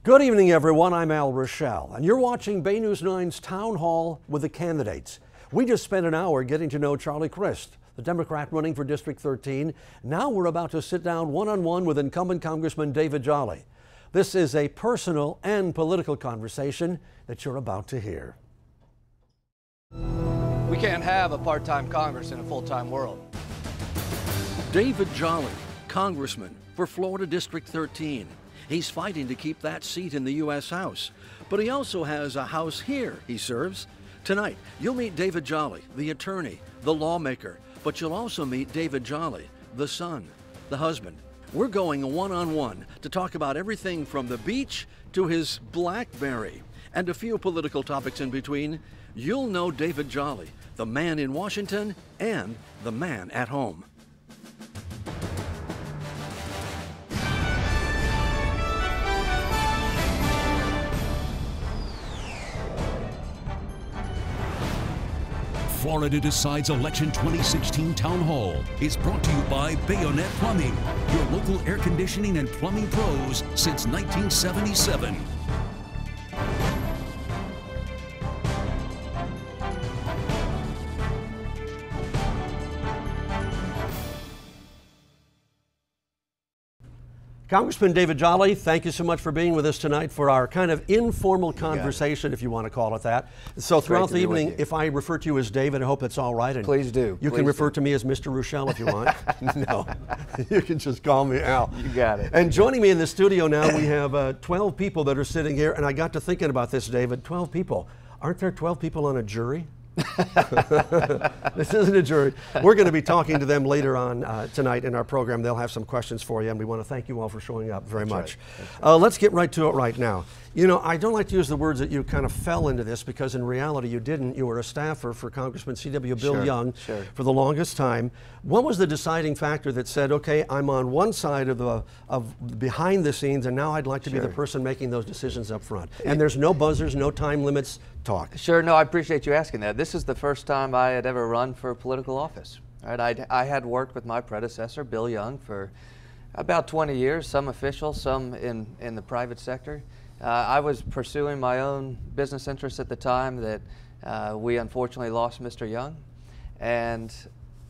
Good evening, everyone. I'm Al Rochelle, and you're watching Bay News 9's Town Hall with the candidates. We just spent an hour getting to know Charlie Crist, the Democrat running for District 13. Now we're about to sit down one-on-one with incumbent Congressman David Jolly. This is a personal and political conversation that you're about to hear. We can't have a part-time Congress in a full-time world. David Jolly, Congressman for Florida District 13. He's fighting to keep that seat in the U.S. House, but he also has a house here he serves. Tonight, you'll meet David Jolly, the attorney, the lawmaker, but you'll also meet David Jolly, the son, the husband. We're going one-on-one to talk about everything from the beach to his BlackBerry and a few political topics in between. You'll know David Jolly, the man in Washington and the man at home. Florida Decides Election 2016 Town Hall is brought to you by Bayonet Plumbing, your local air conditioning and plumbing pros since 1977. Congressman David Jolly, thank you so much for being with us tonight for our kind of informal conversation, if you want to call it that. So throughout the evening, if I refer to you as David, I hope that's all right. And please do. You can refer to me as Mr. Rochelle if you want. No, you can just call me Al. You got it. And joining me in the studio now, we have 12 people that are sitting here, and I got to thinking about this, David. 12 people. Aren't there 12 people on a jury? This isn't a jury. We're going to be talking to them later on tonight in our program. They'll have some questions for you, and we want to thank you all for showing up very much. Right. Let's get right to it right now. You know, I don't like to use the words that you kind of fell into this, because in reality you didn't. You were a staffer for Congressman C.W. Bill Young for the longest time. What was the deciding factor that said, okay, I'm on one side of behind the scenes, and now I'd like to be the person making those decisions up front? And there's no buzzers, no time limits. Talk. Sure, no, I appreciate you asking that. This is the first time I had ever run for political office. Right? I had worked with my predecessor, Bill Young, for about 20 years, some official, some in the private sector. I was pursuing my own business interests at the time that we unfortunately lost Mr. Young. And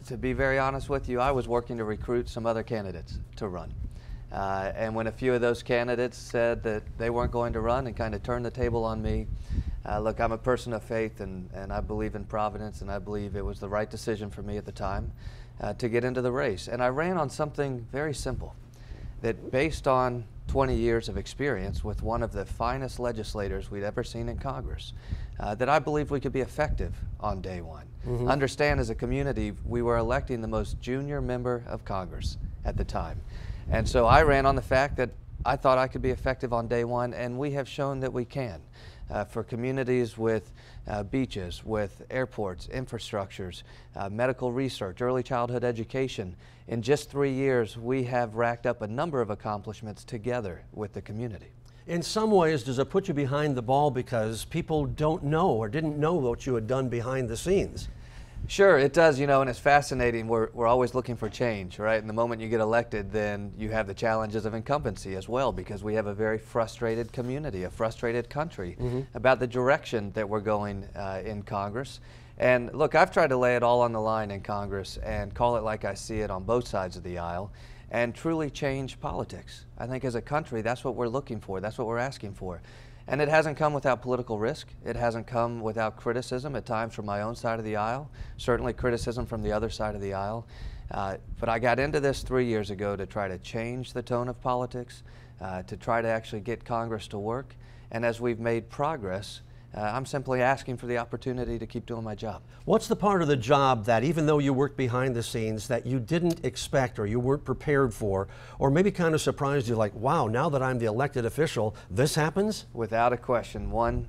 to be very honest with you, I was working to recruit some other candidates to run. And when a few of those candidates said that they weren't going to run and kind of turned the table on me, look, I'm a person of faith, and I believe in Providence, and I believe it was the right decision for me at the time to get into the race. And I ran on something very simple, that based on 20 years of experience with one of the finest legislators we'd ever seen in Congress, that I believed we could be effective on day one. Understand, as a community, we were electing the most junior member of Congress at the time. And so I ran on the fact that I thought I could be effective on day one, and we have shown that we can. For communities with beaches, with airports, infrastructures, medical research, early childhood education. In just 3 years, we have racked up a number of accomplishments together with the community. In some ways, does it put you behind the ball because people don't know or didn't know what you had done behind the scenes? Sure, it does, you know, and it's fascinating. We're always looking for change, right? And the moment you get elected, then you have the challenges of incumbency as well, because we have a very frustrated community, a frustrated country about the direction that we're going in Congress. And look, I've tried to lay it all on the line in Congress and call it like I see it on both sides of the aisle and truly change politics. I think as a country, that's what we're looking for, that's what we're asking for. And it hasn't come without political risk. It hasn't come without criticism at times from my own side of the aisle, certainly criticism from the other side of the aisle. But I got into this 3 years ago to try to change the tone of politics, to try to actually get Congress to work. And as we've made progress, I'm simply asking for the opportunity to keep doing my job. What's the part of the job that, even though you worked behind the scenes, that you didn't expect or you weren't prepared for, or maybe kind of surprised you, like, wow, now that I'm the elected official, this happens? Without a question, one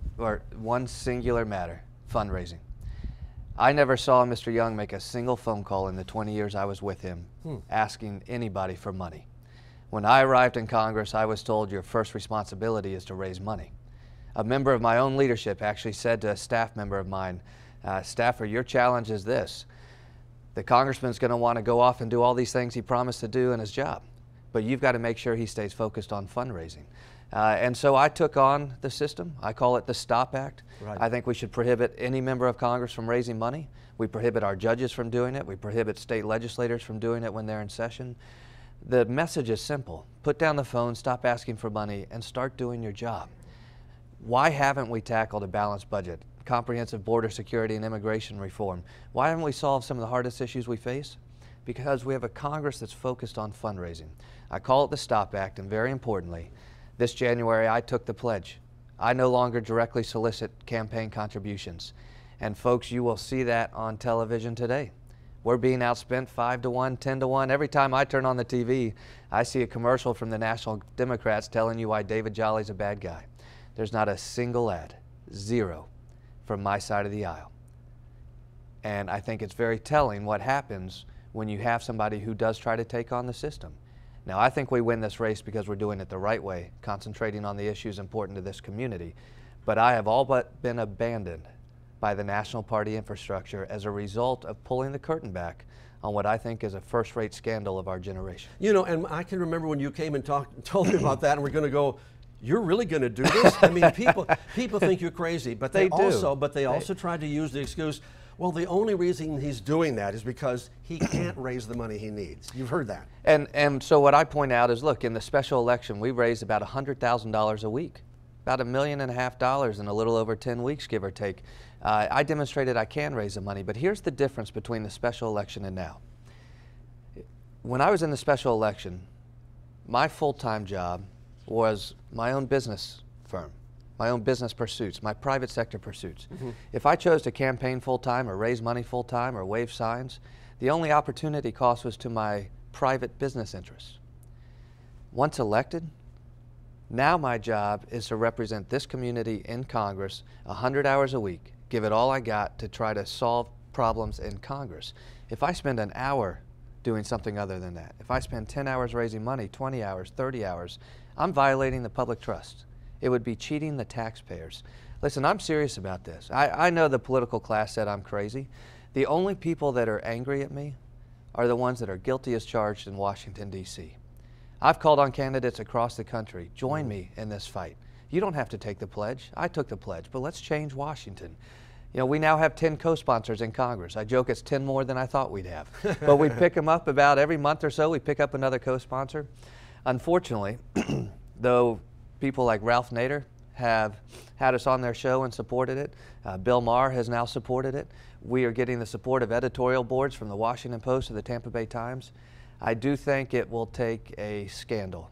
singular matter: fundraising. I never saw Mr. Young make a single phone call in the 20 years I was with him asking anybody for money. When I arrived in Congress, I was told your first responsibility is to raise money. A member of my own leadership actually said to a staff member of mine, "Staffer, your challenge is this. The congressman's going to want to go off and do all these things he promised to do in his job, but you've got to make sure he stays focused on fundraising." And so I took on the system. I call it the STOP Act. Right. I think we should prohibit any member of Congress from raising money. We prohibit our judges from doing it. We prohibit state legislators from doing it when they're in session. The message is simple. Put down the phone, stop asking for money, and start doing your job. Why haven't we tackled a balanced budget, comprehensive border security and immigration reform? Why haven't we solved some of the hardest issues we face? Because we have a Congress that's focused on fundraising. I call it the STOP Act, and very importantly, this January I took the pledge. I no longer directly solicit campaign contributions. And folks, you will see that on television today. We're being outspent 5 to 1, 10 to 1. Every time I turn on the TV, I see a commercial from the National Democrats telling you why David Jolly's a bad guy. There's not a single ad, zero, from my side of the aisle. And I think it's very telling what happens when you have somebody who does try to take on the system. Now, I think we win this race because we're doing it the right way, concentrating on the issues important to this community. But I have all but been abandoned by the National Party infrastructure as a result of pulling the curtain back on what I think is a first-rate scandal of our generation. You know, and I can remember when you came and told me about that, and we're going to go, you're really going to do this? I mean, people think you're crazy, but they also tried to use the excuse, well, the only reason he's doing that is because he can't raise the money he needs. You've heard that. And so what I point out is, look, in the special election, we raised about $100,000 a week, about $1.5 million in a little over 10 weeks, give or take. I demonstrated I can raise the money, but here's the difference between the special election and now. When I was in the special election, my full-time job was my own business firm, my own business pursuits, my private sector pursuits. Mm-hmm. If I chose to campaign full-time or raise money full-time or wave signs, the only opportunity cost was to my private business interests. Once elected, now my job is to represent this community in Congress 100 hours a week, give it all I got to try to solve problems in Congress. If I spend an hour doing something other than that, if I spend 10 hours raising money, 20 hours, 30 hours, I'm violating the public trust. It would be cheating the taxpayers. Listen, I'm serious about this. I know the political class said I'm crazy. The only people that are angry at me are the ones that are guilty as charged in Washington, D.C. I've called on candidates across the country, join me in this fight. You don't have to take the pledge. I took the pledge, but let's change Washington. You know, we now have 10 co-sponsors in Congress. I joke it's 10 more than I thought we'd have. But we pick them up about every month or so. We pick up another co-sponsor. Unfortunately, though people like Ralph Nader have had us on their show and supported it, Bill Maher has now supported it. We are getting the support of editorial boards from the Washington Post to the Tampa Bay Times. I do think it will take a scandal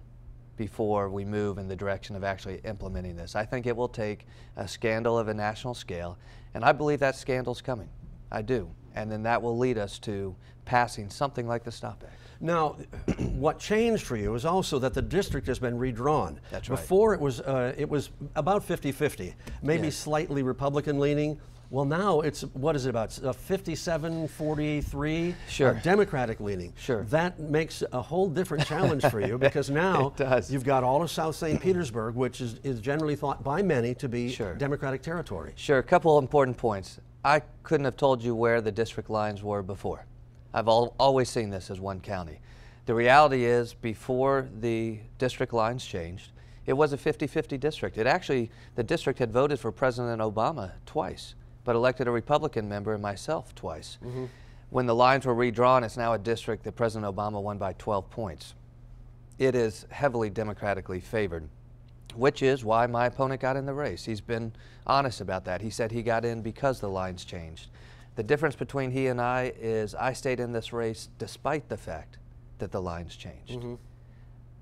before we move in the direction of actually implementing this. I think it will take a scandal of a national scale, and I believe that scandal's coming. I do. And then that will lead us to passing something like the STOP Act. Now, what changed for you is also that the district has been redrawn. That's right. Before it was about 50-50, maybe Yes. Slightly Republican leaning. Well, now it's, what is it about, 57-43? Sure. Democratic leaning. Sure. That makes a whole different challenge for you because now It does. you've got all of South St. Petersburg, which is generally thought by many to be Sure. Democratic territory. Sure, a couple important points. I couldn't have told you where the district lines were before. I've always seen this as one county. The reality is, before the district lines changed, it was a 50-50 district. The district had voted for President Obama twice, but elected a Republican member and myself twice. Mm-hmm. When the lines were redrawn, it's now a district that President Obama won by 12 points. It is heavily democratically favored, which is why my opponent got in the race. He's been honest about that. He said he got in because the lines changed. The difference between he and I is I stayed in this race despite the fact that the lines changed. Mm-hmm.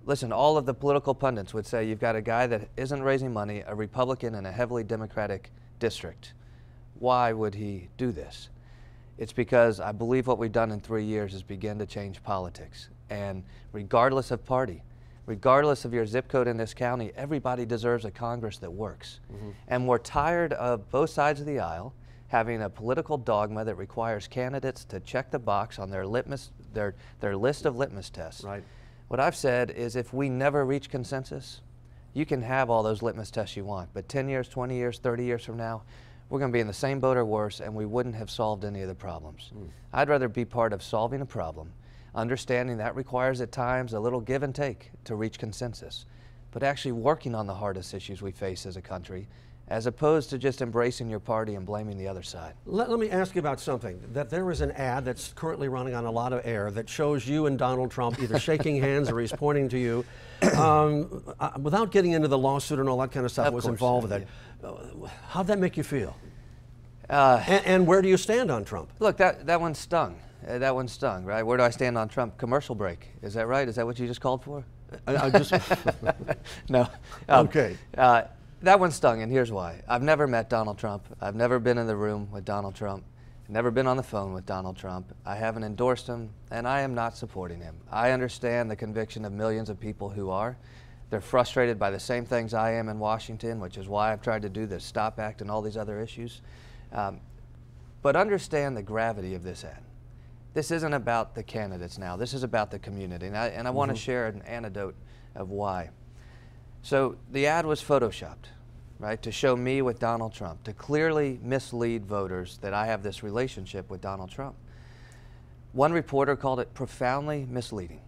Listen, all of the political pundits would say you've got a guy that isn't raising money, a Republican in a heavily Democratic district. Why would he do this? It's because I believe what we've done in 3 years is begin to change politics. And regardless of party, regardless of your zip code in this county, everybody deserves a Congress that works. Mm-hmm. And we're tired of both sides of the aisle having a political dogma that requires candidates to check the box on their list of litmus tests. Right. What I've said is if we never reach consensus, you can have all those litmus tests you want, but 10 years, 20 years, 30 years from now, we're going to be in the same boat or worse, and we wouldn't have solved any of the problems. I'd rather be part of solving a problem, understanding that requires at times a little give and take to reach consensus. but actually working on the hardest issues we face as a country, as opposed to just embracing your party and blaming the other side. Let me ask you about something. That there is an ad that's currently running on a lot of air that shows you and Donald Trump either shaking hands or he's pointing to you. Without getting into the lawsuit and all that kind of stuff that was involved with it, how'd that make you feel? And where do you stand on Trump? Look, that one stung. That one stung, right? Where do I stand on Trump? Commercial break. Is that right? Is that what you just called for? I just No. Okay. That one stung, and here's why. I've never met Donald Trump. I've never been in the room with Donald Trump. Never been on the phone with Donald Trump. I haven't endorsed him, and I am not supporting him. I understand the conviction of millions of people who are. They're frustrated by the same things I am in Washington, which is why I've tried to do the STOP Act and all these other issues. But understand the gravity of this ad. This isn't about the candidates now. This is about the community, and I want to share an anecdote of why. So the ad was photoshopped, right, to show me with Donald Trump, to clearly mislead voters that I have this relationship with Donald Trump. One reporter called it profoundly misleading.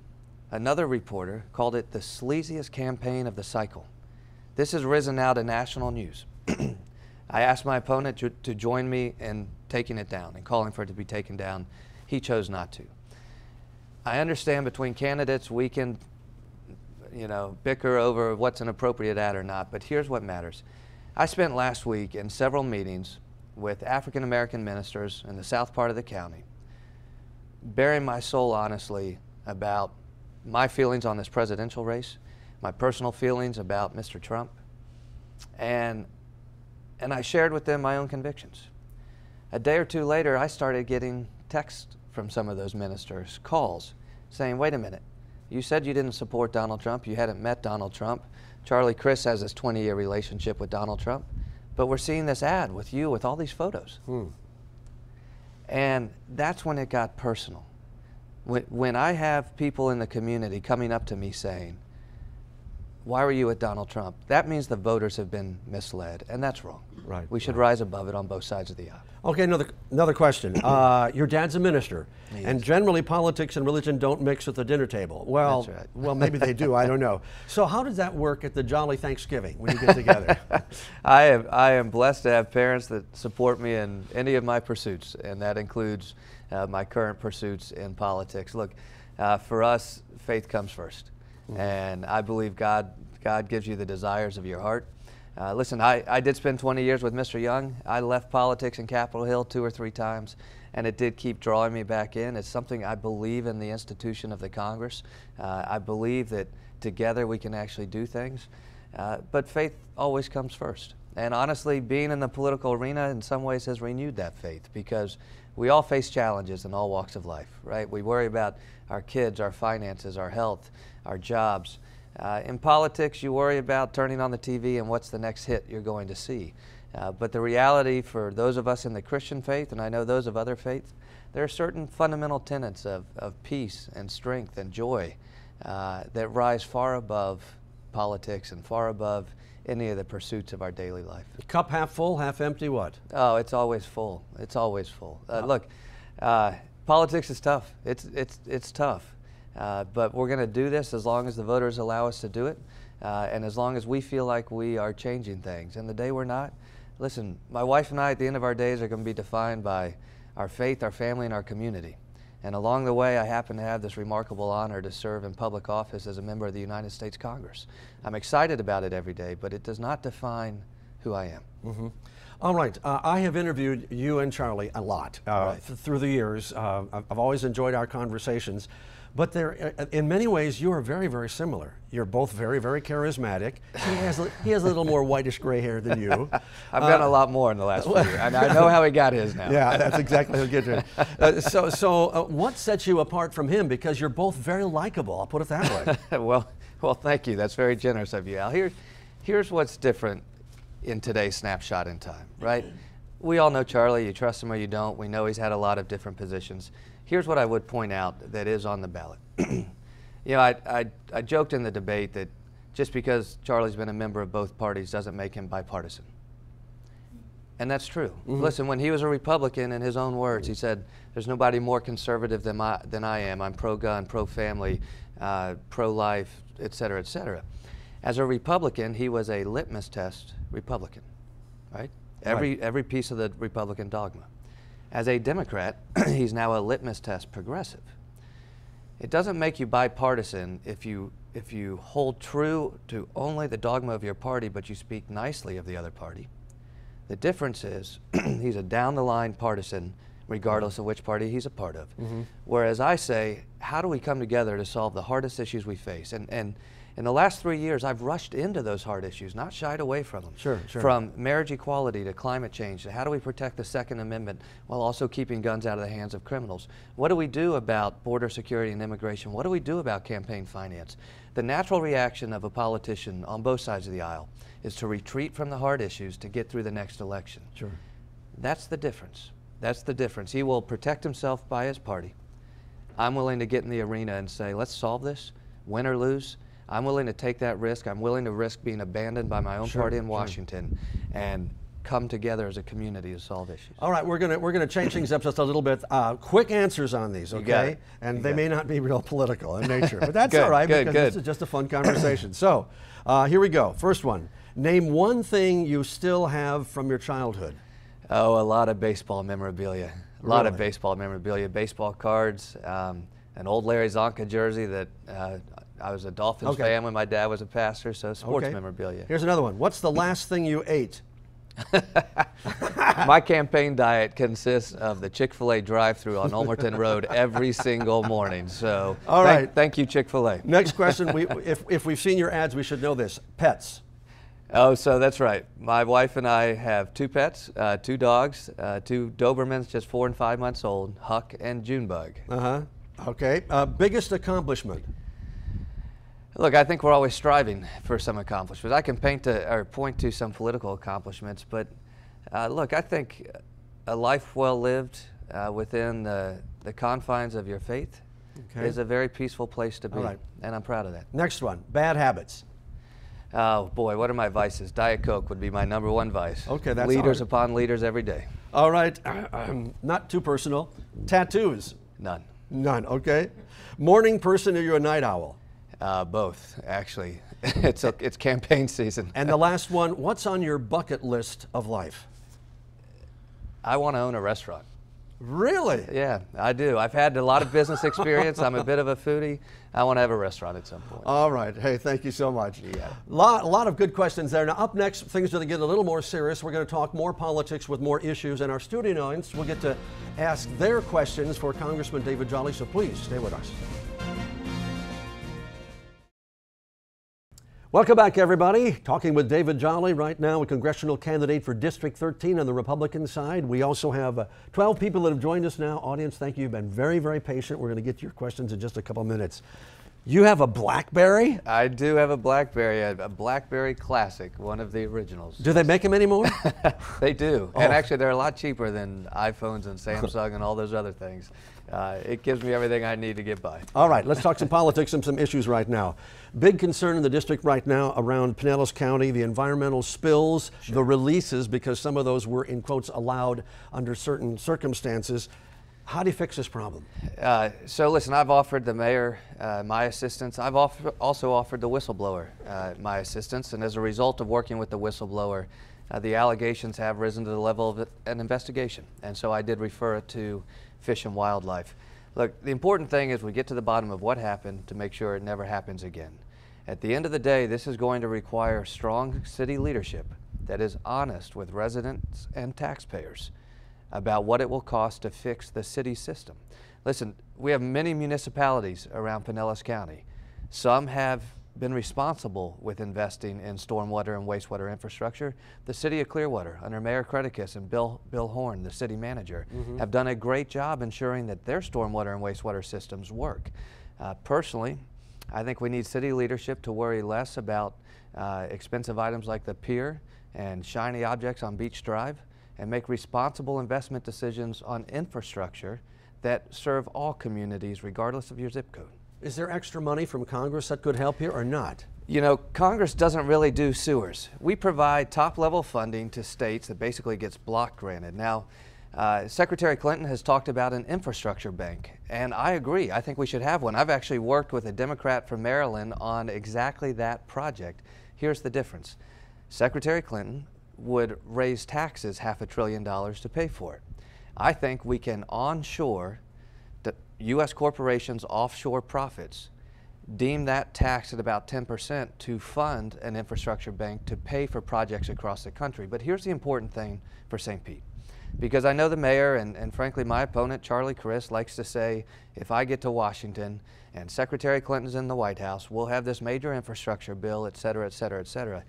Another reporter called it the sleaziest campaign of the cycle. This has risen now to national news. I asked my opponent to join me in taking it down and calling for it to be taken down. He chose not to. I understand between candidates we can bicker over what's an appropriate ad or not, but here's what matters. I spent last week in several meetings with African American ministers in the south part of the county, bearing my soul honestly about my feelings on this presidential race, my personal feelings about Mr. Trump, and I shared with them my own convictions. A day or two later, I started getting texts from some of those ministers, calls, saying, wait a minute, you said you didn't support Donald Trump, you hadn't met Donald Trump. Charlie Crist has this 20-year relationship with Donald Trump, but we're seeing this ad with you with all these photos. And that's when it got personal. When I have people in the community coming up to me saying, why were you with Donald Trump? That means the voters have been misled, and that's wrong. Right. We should rise above it on both sides of the aisle. Okay, another question. Your dad's a minister, and generally politics and religion don't mix at the dinner table. Well, That's right. Well, maybe they do. I don't know. So, how does that work at the Jolly Thanksgiving when you get together? I am blessed to have parents that support me in any of my pursuits, and that includes my current pursuits in politics. Look, for us, faith comes first, and I believe God gives you the desires of your heart. Listen, I did spend 20 years with Mr. Young. I left politics in Capitol Hill 2 or 3 times, and it did keep drawing me back in. It's something I believe in, the institution of the Congress. I believe that together we can actually do things, but faith always comes first. And honestly, being in the political arena in some ways has renewed that faith, because we all face challenges in all walks of life, right? We worry about our kids, our finances, our health, our jobs. In politics, you worry about turning on the TV and what's the next hit you're going to see. But the reality for those of us in the Christian faith, and I know those of other faiths, there are certain fundamental tenets of peace and strength and joy that rise far above politics and far above any of the pursuits of our daily life. Cup half full, half empty, what? Oh, it's always full. It's always full. Look, politics is tough. It's tough. But we're going to do this as long as the voters allow us to do it, and as long as we feel like we are changing things. And the day we're not, listen, my wife and I at the end of our days are going to be defined by our faith, our family, and our community. And along the way, I happen to have this remarkable honor to serve in public office as a member of the United States Congress. I'm excited about it every day, but it does not define who I am. All right, I have interviewed you and Charlie a lot through the years. I've always enjoyed our conversations. But in many ways, you are very, very similar. You're both very, very charismatic. He has a little more whitish gray hair than you. I've gotten a lot more in the last few years, and I know how he got his now. Yeah, that's exactly how he gets it. So what sets you apart from him? Because you're both very likable, I'll put it that way. Well, thank you. That's very generous of you, Al. Here's what's different in today's snapshot in time, right? We all know Charlie. You trust him or you don't. We know he's had a lot of different positions. Here's what I would point out that is on the ballot. I joked in the debate that just because Charlie's been a member of both parties doesn't make him bipartisan. And that's true. Listen, when he was a Republican, in his own words, he said, there's nobody more conservative than I am. I'm pro-gun, pro-family, pro-life, et cetera, et cetera. As a Republican, he was a litmus test Republican, right? Every piece of the Republican dogma. As a Democrat, he's now a litmus test progressive. It doesn't make you bipartisan if you hold true to only the dogma of your party, but you speak nicely of the other party. The difference is he's a down-the-line partisan, regardless of which party he's a part of. Whereas I say, how do we come together to solve the hardest issues we face? And in the last 3 years, I've rushed into those hard issues, not shied away from them. Sure. From marriage equality to climate change, to how do we protect the Second Amendment while also keeping guns out of the hands of criminals? What do we do about border security and immigration? What do we do about campaign finance? The natural reaction of a politician on both sides of the aisle is to retreat from the hard issues to get through the next election. Sure. That's the difference. That's the difference. He will protect himself by his party. I'm willing to get in the arena and say, let's solve this, win or lose. I'm willing to take that risk. I'm willing to risk being abandoned by my own party in Washington and come together as a community to solve issues. All right, we're gonna change things up just a little bit. Quick answers on these, okay? And they may not be real political in nature, but that's all right because this is just a fun conversation. So here we go. First one. Name one thing you still have from your childhood. Oh, a lot of baseball memorabilia. A lot of baseball memorabilia, baseball cards, an old Larry Zonka jersey that I was a Dolphins fan when my dad was a pastor, so sports memorabilia. Here's another one. What's the last thing you ate? My campaign diet consists of the Chick-fil-A drive-thru on Ulmerton Road every single morning. So all right. Thank you, Chick-fil-A. Next question. If we've seen your ads, we should know this. Pets. Oh, so that's right. My wife and I have 2 pets, 2 dogs, 2 Dobermans, just 4 and 5 months old, Huck and Junebug. Okay. Biggest accomplishment. Look, I think we're always striving for some accomplishments. I can point to some political accomplishments, but look, I think a life well lived within the confines of your faith is a very peaceful place to be, and I'm proud of that. Next one, bad habits. Oh boy, what are my vices? Diet Coke would be my #1 vice. Okay, that's leaders upon leaders every day. All right, not too personal. Tattoos. None. None. Okay. Morning person or you're a night owl? Both, actually. It's campaign season. And the last one, what's on your bucket list of life? I want to own a restaurant. Really? Yeah, I do. I've had a lot of business experience. I'm a bit of a foodie. I want to have a restaurant at some point. All right. Hey, thank you so much. Yeah. A lot of good questions there. Now, up next, things are going to get a little more serious. We're going to talk more politics with more issues, and our studio audience will get to ask their questions for Congressman David Jolly, so please stay with us. Welcome back, everybody. Talking with David Jolly right now, a congressional candidate for District 13 on the Republican side. We also have 12 people that have joined us now. Audience, thank you. You've been very, very patient. We're going to get to your questions in just a couple minutes. You have a BlackBerry? I do have a BlackBerry, a BlackBerry Classic, one of the originals. Do they make them anymore? They do. And actually, they're a lot cheaper than iPhones and Samsung and all those other things. It gives me everything I need to get by. All right, let's talk some politics and some issues right now. Big concern in the district right now around Pinellas County, the environmental spills, the releases, because some of those were, in quotes, allowed under certain circumstances. How do you fix this problem? So listen, I've offered the mayor my assistance. I've also offered the whistleblower my assistance, and as a result of working with the whistleblower, the allegations have risen to the level of an investigation, and so I did refer it to Fish and Wildlife. Look, the important thing is we get to the bottom of what happened to make sure it never happens again. At the end of the day, this is going to require strong city leadership that is honest with residents and taxpayers about what it will cost to fix the city system. Listen, we have many municipalities around Pinellas County. Some have been responsible with investing in stormwater and wastewater infrastructure. The city of Clearwater, under Mayor Creticus and Bill Horn, the city manager, have done a great job ensuring that their stormwater and wastewater systems work. Personally, I think we need city leadership to worry less about expensive items like the pier and shiny objects on Beach Drive, and make responsible investment decisions on infrastructure that serve all communities regardless of your zip code. Is there extra money from Congress that could help here or not? You know, Congress doesn't really do sewers. We provide top-level funding to states that basically gets block granted. Now, Secretary Clinton has talked about an infrastructure bank, and I agree. I think we should have one. I've actually worked with a Democrat from Maryland on exactly that project. Here's the difference. Secretary Clinton would raise taxes $500 billion to pay for it. I think we can onshore the U.S. corporations' offshore profits, deem that tax at about 10% to fund an infrastructure bank to pay for projects across the country. But here's the important thing for St. Pete. Because I know the mayor and frankly my opponent, Charlie Crist, likes to say, if I get to Washington and Secretary Clinton's in the White House, we'll have this major infrastructure bill, et cetera, et cetera, et cetera.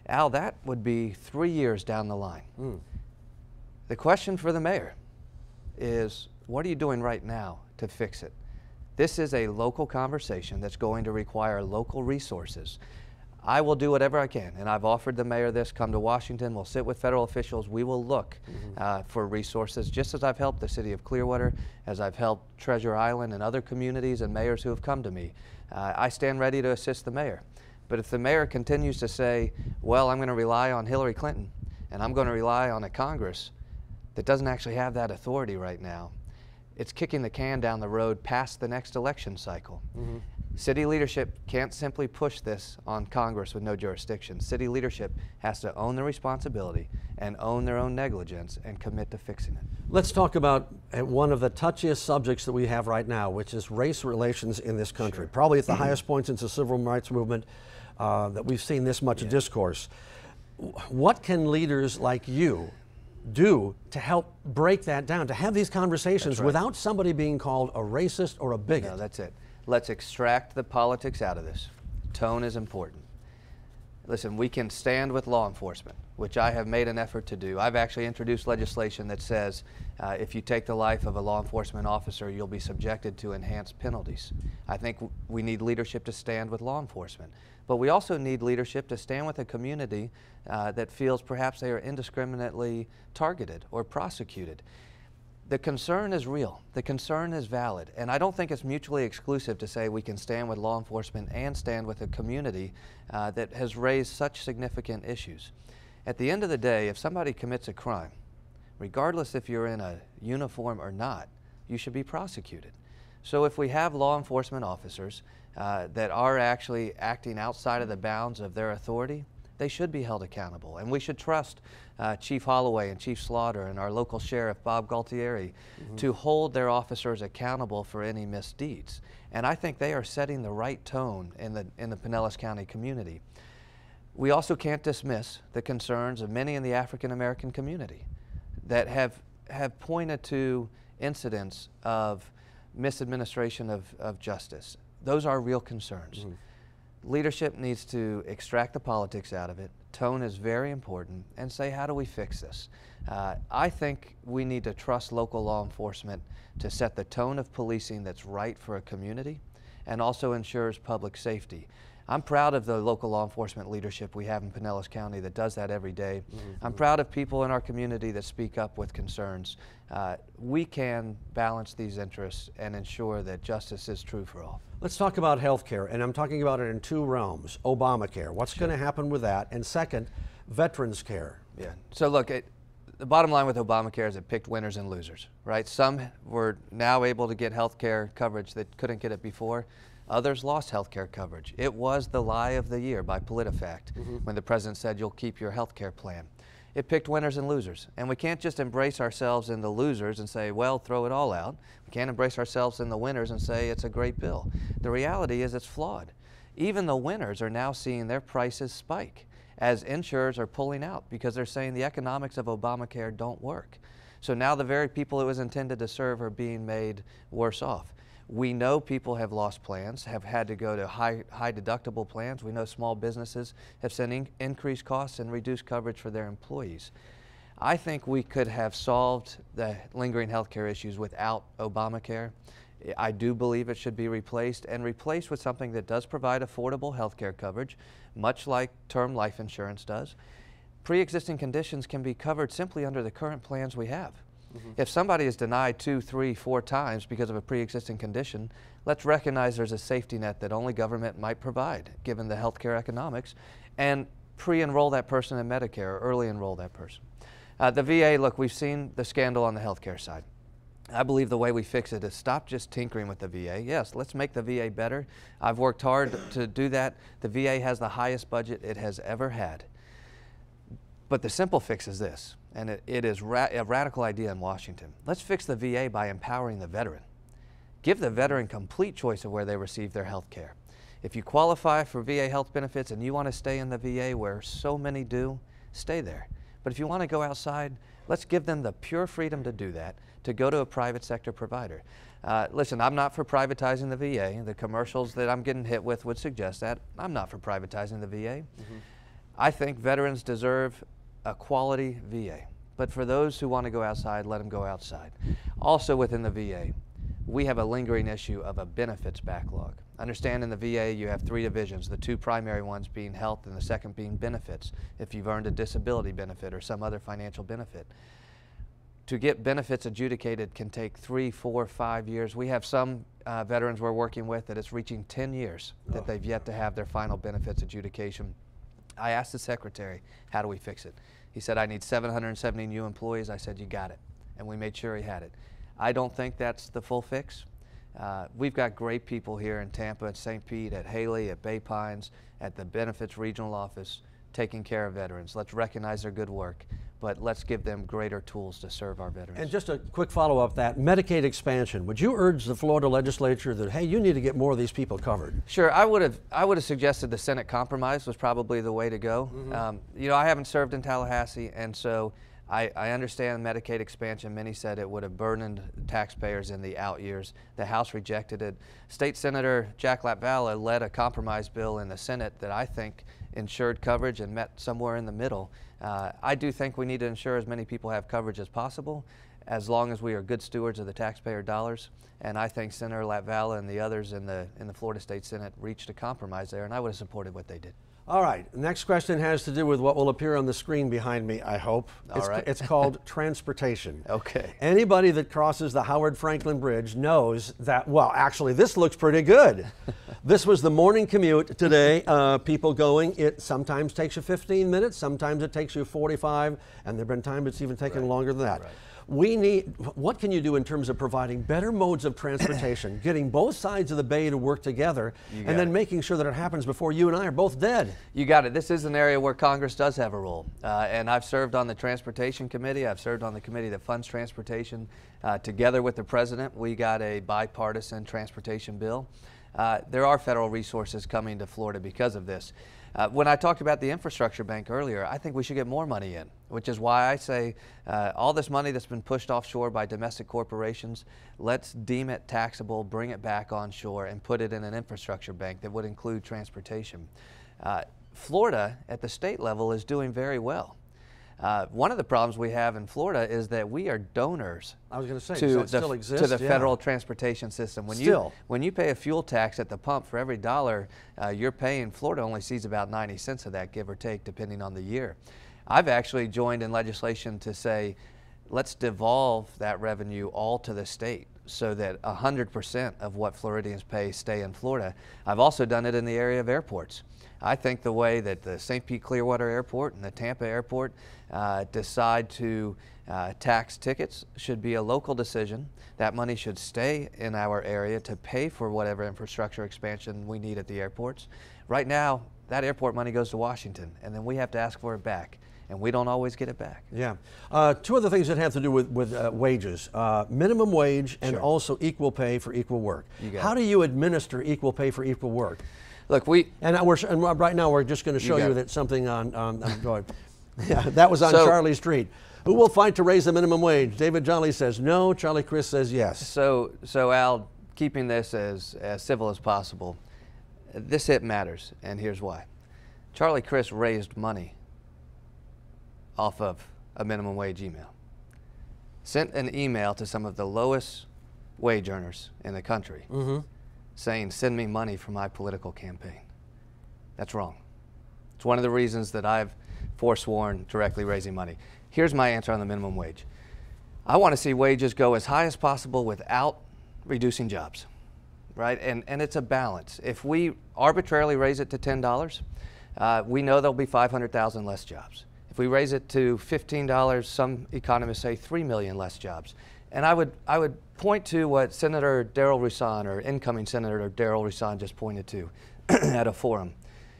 Al, that would be 3 years down the line. The question for the mayor is, what are you doing right now to fix it? This is a local conversation that's going to require local resources. I will do whatever I can, and I've offered the mayor this, come to Washington, we'll sit with federal officials, we will look for resources, just as I've helped the city of Clearwater, as I've helped Treasure Island and other communities and mayors who have come to me. I stand ready to assist the mayor. But if the mayor continues to say, well, I'm going to rely on Hillary Clinton, and I'm going to rely on a Congress that doesn't actually have that authority right now, it's kicking the can down the road past the next election cycle. City leadership can't simply push this on Congress with no jurisdiction. City leadership has to own the responsibility and own their own negligence and commit to fixing it. Let's talk about one of the touchiest subjects that we have right now, which is race relations in this country. Probably at the highest point since the civil rights movement that we've seen this much discourse. What can leaders like you do to help break that down, to have these conversations without somebody being called a racist or a bigot? No, that's it. Let's extract the politics out of this. Tone is important. Listen, we can stand with law enforcement, which I have made an effort to do. I've actually introduced legislation that says if you take the life of a law enforcement officer, you'll be subjected to enhanced penalties. I think we need leadership to stand with law enforcement. But we also need leadership to stand with a community that feels perhaps they are indiscriminately targeted or prosecuted. The concern is real. The concern is valid. And I don't think it's mutually exclusive to say we can stand with law enforcement and stand with a community that has raised such significant issues. At the end of the day, if somebody commits a crime, regardless if you're in a uniform or not, you should be prosecuted. So if we have law enforcement officers that are actually acting outside of the bounds of their authority, they should be held accountable. And we should trust Chief Holloway and Chief Slaughter and our local sheriff, Bob Galtieri, to hold their officers accountable for any misdeeds. And I think they are setting the right tone in the Pinellas County community. We also can't dismiss the concerns of many in the African American community that have pointed to incidents of misadministration of justice. Those are real concerns. Leadership needs to extract the politics out of it. Tone is very important, and say, how do we fix this? I think we need to trust local law enforcement to set the tone of policing that's right for a community and also ensures public safety. I'm proud of the local law enforcement leadership we have in Pinellas County that does that every day. I'm proud of people in our community that speak up with concerns. We can balance these interests and ensure that justice is true for all. Let's talk about health care, and I'm talking about it in two realms. Obamacare, what's going to happen with that? And second, veterans care. Yeah, so look, the bottom line with Obamacare is it picked winners and losers, right? Some were now able to get health care coverage that couldn't get it before. Others lost health care coverage. It was the lie of the year by PolitiFact when the president said you'll keep your health care plan. It picked winners and losers. And we can't just embrace ourselves in the losers and say, well, throw it all out. We can't embrace ourselves in the winners and say it's a great bill. The reality is it's flawed. Even the winners are now seeing their prices spike as insurers are pulling out because they're saying the economics of Obamacare don't work. So now the very people it was intended to serve are being made worse off. We know people have lost plans, have had to go to high deductible plans. We know small businesses have seen increased costs and reduced coverage for their employees. I think we could have solved the lingering health care issues without Obamacare. I do believe it should be replaced with something that does provide affordable health care coverage, much like term life insurance does. Pre-existing conditions can be covered simply under the current plans we have. If somebody is denied 2, 3, 4 times because of a pre-existing condition, let's recognize there's a safety net that only government might provide, given the healthcare economics, and pre-enroll that person in Medicare or early enroll that person. The VA, look, we've seen the scandal on the healthcare side. I believe the way we fix it is stop just tinkering with the VA. Yes, let's make the VA better. I've worked hard to do that. The VA has the highest budget it has ever had. But the simple fix is this, and it is a radical idea in Washington. Let's fix the VA by empowering the veteran. Give the veteran complete choice of where they receive their health care. If you qualify for VA health benefits and you want to stay in the VA where so many do, stay there. But if you want to go outside, let's give them the pure freedom to do that, to go to a private sector provider. Listen, I'm not for privatizing the VA. The commercials that I'm getting hit with would suggest that. I'm not for privatizing the VA. Mm-hmm. I think veterans deserve a quality VA. But for those who want to go outside, let them go outside. Also within the VA, we have a lingering issue of a benefits backlog. Understand in the VA you have 3 divisions, the 2 primary ones being health and the second being benefits, if you've earned a disability benefit or some other financial benefit. To get benefits adjudicated can take 3, 4, 5 years. We have some veterans we're working with that it's reaching 10 years that they've yet to have their final benefits adjudication. I asked the secretary, how do we fix it? He said, I need 770 new employees. I said, you got it. And we made sure he had it. I don't think that's the full fix. We've got great people here in Tampa, at St. Pete, at Haley, at Bay Pines, at the Benefits Regional Office, taking care of veterans. Let's recognize their good work, but let's give them greater tools to serve our veterans. And just a quick follow-up that, Medicaid expansion. Would you urge the Florida legislature that, hey, you need to get more of these people covered? Sure, I would have suggested the Senate compromise was probably the way to go. Mm-hmm. You know, I haven't served in Tallahassee, and so I understand Medicaid expansion. Many said it would have burdened taxpayers in the out years. The House rejected it. State Senator Jack Latvala led a compromise bill in the Senate that I think ensured coverage and met somewhere in the middle. I do think we need to ensure as many people have coverage as possible, as long as we are good stewards of the taxpayer dollars. And I think Senator Latvala and the others in the Florida State Senate reached a compromise there, and I would have supported what they did. All right, next question has to do with what will appear on the screen behind me, I hope. It's called transportation. Okay. Anybody that crosses the Howard Franklin Bridge knows that, well, actually, this looks pretty good. This was the morning commute today. People going, it sometimes takes you 15 minutes, sometimes it takes you 45, and there have been times it's even taken longer than that. Right. What can you do in terms of providing better modes of transportation, getting both sides of the bay to work together, and then making sure that it happens before you and I are both dead? You got it. This is an area where Congress does have a role. And I've served on the Transportation Committee. I've served on the committee that funds transportation. Together with the President, we got a bipartisan transportation bill. There are federal resources coming to Florida because of this. When I talked about the infrastructure bank earlier, I think we should get more money in, which is why I say all this money that's been pushed offshore by domestic corporations, let's deem it taxable, bring it back onshore, and put it in an infrastructure bank that would include transportation. Florida, at the state level, is doing very well. One of the problems we have in Florida is that we are donors to the federal transportation system. When you pay a fuel tax at the pump, for every dollar you're paying, Florida only sees about 90 cents of that, give or take, depending on the year. I've actually joined in legislation to say, let's devolve that revenue all to the state so that 100% of what Floridians pay stay in Florida. I've also done it in the area of airports. I think the way that the St. Pete Clearwater Airport and the Tampa Airport decide to tax tickets should be a local decision. That money should stay in our area to pay for whatever infrastructure expansion we need at the airports. Right now, that airport money goes to Washington, and then we have to ask for it back. And we don't always get it back. Yeah. 2 other things that have to do with wages. Minimum wage and also equal pay for equal work. How do you administer equal pay for equal work? Look, and right now we're just going to show you that something on yeah, that was on Charlie Street. Who will fight to raise the minimum wage? David Jolly says no. Charlie Crist says yes. So Al, keeping this as civil as possible, this hit matters, and here's why. Charlie Crist raised money off of a minimum wage email. Sent an email to some of the lowest wage earners in the country saying, send me money for my political campaign. That's wrong. It's one of the reasons that I've forsworn directly raising money. Here's my answer on the minimum wage. I want to see wages go as high as possible without reducing jobs, right? And it's a balance. If we arbitrarily raise it to $10, we know there'll be 500,000 less jobs. If we raise it to $15, some economists say 3 million less jobs. And I would point to what Senator Darrell Rouson, or incoming Senator Darrell Rouson, just pointed to at a forum.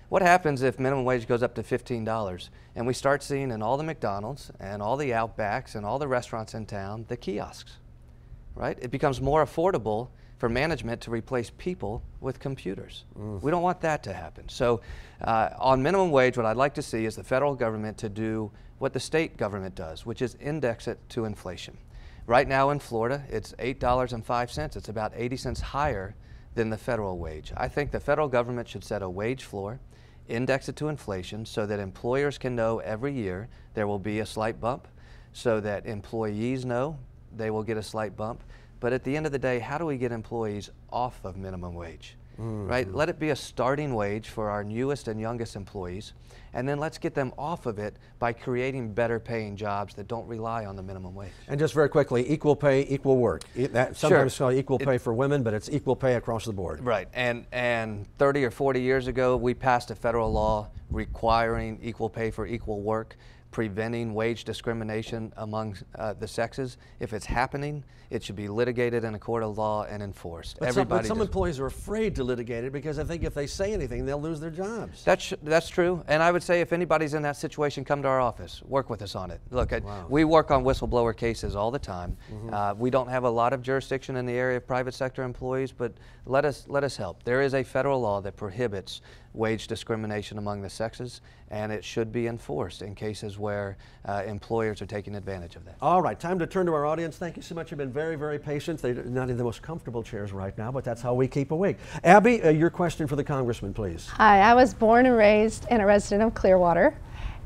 What happens if minimum wage goes up to $15 and we start seeing in all the McDonald's and all the Outbacks and all the restaurants in town the kiosks, right? It becomes more affordable for management to replace people with computers. We don't want that to happen. So on minimum wage, what I'd like to see is the federal government to do what the state government does, which is index it to inflation. Right now in Florida, it's $8.05. It's about 80 cents higher than the federal wage. I think the federal government should set a wage floor, index it to inflation, so that employers can know every year there will be a slight bump, so that employees know they will get a slight bump. But at the end of the day, how do we get employees off of minimum wage? Right? Let it be a starting wage for our newest and youngest employees, and then let's get them off of it by creating better paying jobs that don't rely on the minimum wage. And just very quickly, equal pay, equal work. That sometimes called equal pay for women, but it's equal pay across the board. Right, and 30 or 40 years ago, we passed a federal law requiring equal pay for equal work, preventing wage discrimination among the sexes. If it's happening, it should be litigated in a court of law and enforced. But some employees are afraid to litigate it because I think if they say anything, they'll lose their jobs. That's true, and I would say if anybody's in that situation, come to our office, work with us on it. Look, we work on whistleblower cases all the time. We don't have a lot of jurisdiction in the area of private sector employees, but let us help. There is a federal law that prohibits wage discrimination among the sexes, and it should be enforced in cases where employers are taking advantage of that. All right, time to turn to our audience. Thank you so much. You've been very, very patient. They're not in the most comfortable chairs right now, but that's how we keep awake. Abby, your question for the congressman, please. Hi, I was born and raised and a resident of Clearwater,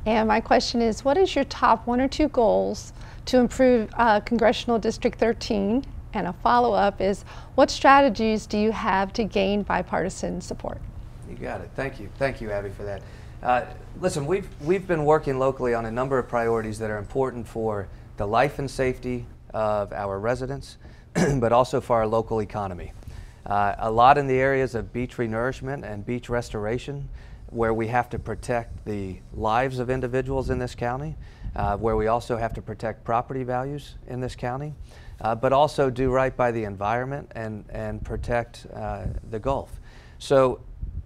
and my question is, what is your top 1 or 2 goals to improve Congressional District 13? And a follow-up is, what strategies do you have to gain bipartisan support? You got it. Thank you, Abby, for that. Listen, we've been working locally on a number of priorities that are important for the life and safety of our residents, but also for our local economy. A lot in the areas of beach renourishment and beach restoration, where we have to protect the lives of individuals in this county, where we also have to protect property values in this county, but also do right by the environment and protect the Gulf. So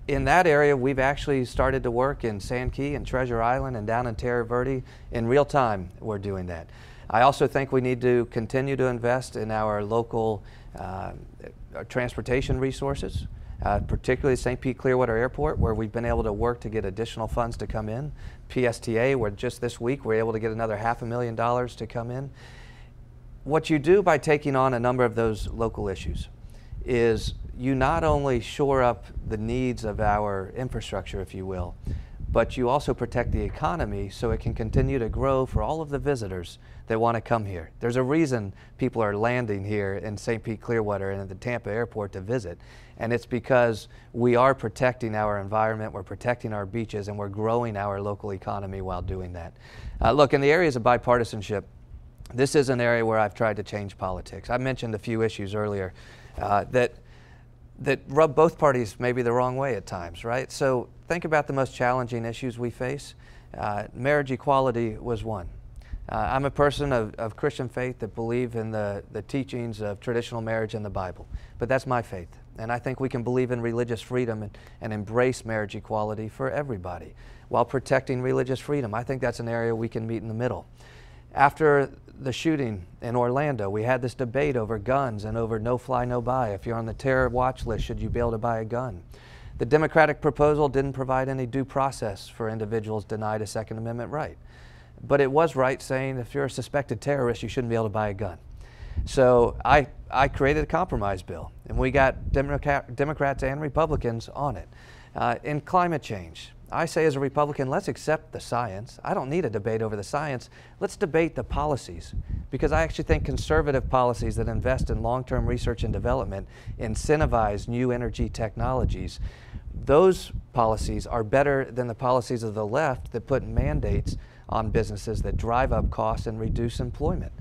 in that area, we've actually started to work in Sand Key and Treasure Island and down in Terra Verde. In real time, we're doing that. I also think we need to continue to invest in our local transportation resources, particularly St. Pete Clearwater Airport, where we've been able to work to get additional funds to come in. PSTA, where just this week we're able to get another $500,000 to come in. What you do by taking on a number of those local issues is you not only shore up the needs of our infrastructure, if you will, but you also protect the economy so it can continue to grow for all of the visitors that want to come here. There's a reason people are landing here in St. Pete Clearwater and at the Tampa airport to visit, and it's because we are protecting our environment, we're protecting our beaches, and we're growing our local economy while doing that. Look, in the areas of bipartisanship, this is an area where I've tried to change politics. I mentioned a few issues earlier that rub both parties maybe the wrong way at times, right? So think about the most challenging issues we face. Marriage equality was one. I'm a person of Christian faith that believe in the teachings of traditional marriage in the Bible, but that's my faith. And I think we can believe in religious freedom and embrace marriage equality for everybody while protecting religious freedom. I think that's an area we can meet in the middle. After the shooting in Orlando, we had this debate over guns and over no fly, no buy. If you're on the terror watch list, should you be able to buy a gun? The Democratic proposal didn't provide any due process for individuals denied a Second Amendment right. But it was right saying if you're a suspected terrorist, you shouldn't be able to buy a gun. So I created a compromise bill, and we got Democrats and Republicans on it. In climate change, I say as a Republican, let's accept the science. I don't need a debate over the science. Let's debate the policies, because I actually think conservative policies that invest in long-term research and development, incentivize new energy technologies, those policies are better than the policies of the left that put mandates on businesses that drive up costs and reduce employment.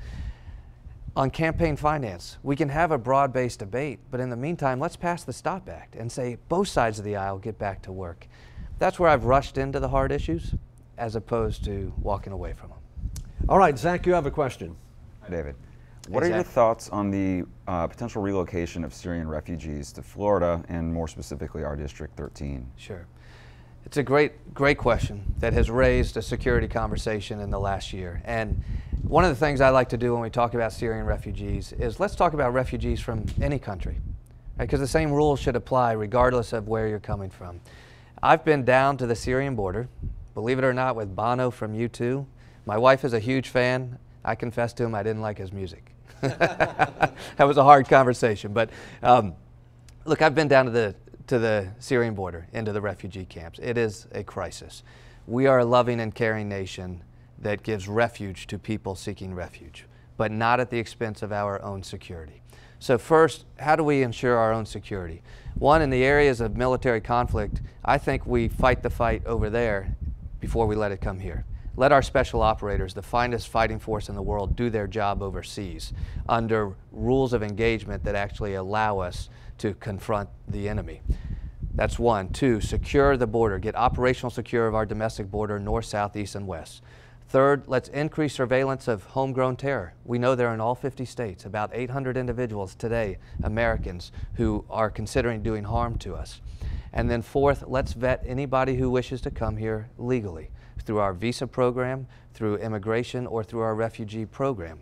On campaign finance, we can have a broad-based debate, but in the meantime, let's pass the STOP Act and say both sides of the aisle get back to work. That's where I've rushed into the hard issues. as opposed to walking away from them. All right, Zach, you have a question. Hi, David. What are your thoughts on the potential relocation of Syrian refugees to Florida, and more specifically our District 13? Sure. It's a great question that has raised a security conversation in the last year. And one of the things I like to do when we talk about Syrian refugees is let's talk about refugees from any country, right? Because the same rules should apply regardless of where you're coming from. I've been down to the Syrian border, believe it or not, with Bono from U2. My wife is a huge fan. I confessed to him I didn't like his music. That was a hard conversation. But look, I've been down to the Syrian border, into the refugee camps. It is a crisis. We are a loving and caring nation that gives refuge to people seeking refuge, but not at the expense of our own security. So first, how do we ensure our own security? One, in the areas of military conflict, I think we fight the fight over there before we let it come here. Let our special operators, the finest fighting force in the world, do their job overseas under rules of engagement that actually allow us to confront the enemy. That's one. Two, secure the border. Get operational secure of our domestic border, north, south, east, and west. Third, let's increase surveillance of homegrown terror. We know they're in all 50 states, about 800 individuals today, Americans, who are considering doing harm to us. And then fourth, let's vet anybody who wishes to come here legally through our visa program, through immigration, or through our refugee program.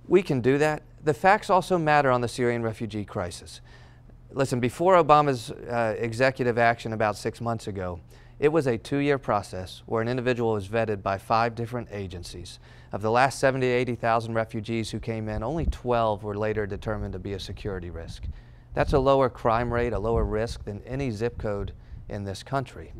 We can do that. The facts also matter on the Syrian refugee crisis. Listen, before Obama's executive action about 6 months ago, it was a 2-year process where an individual was vetted by 5 different agencies. Of the last 70,000 to 80,000 refugees who came in, only 12 were later determined to be a security risk. That's a lower crime rate, a lower risk than any zip code in this country.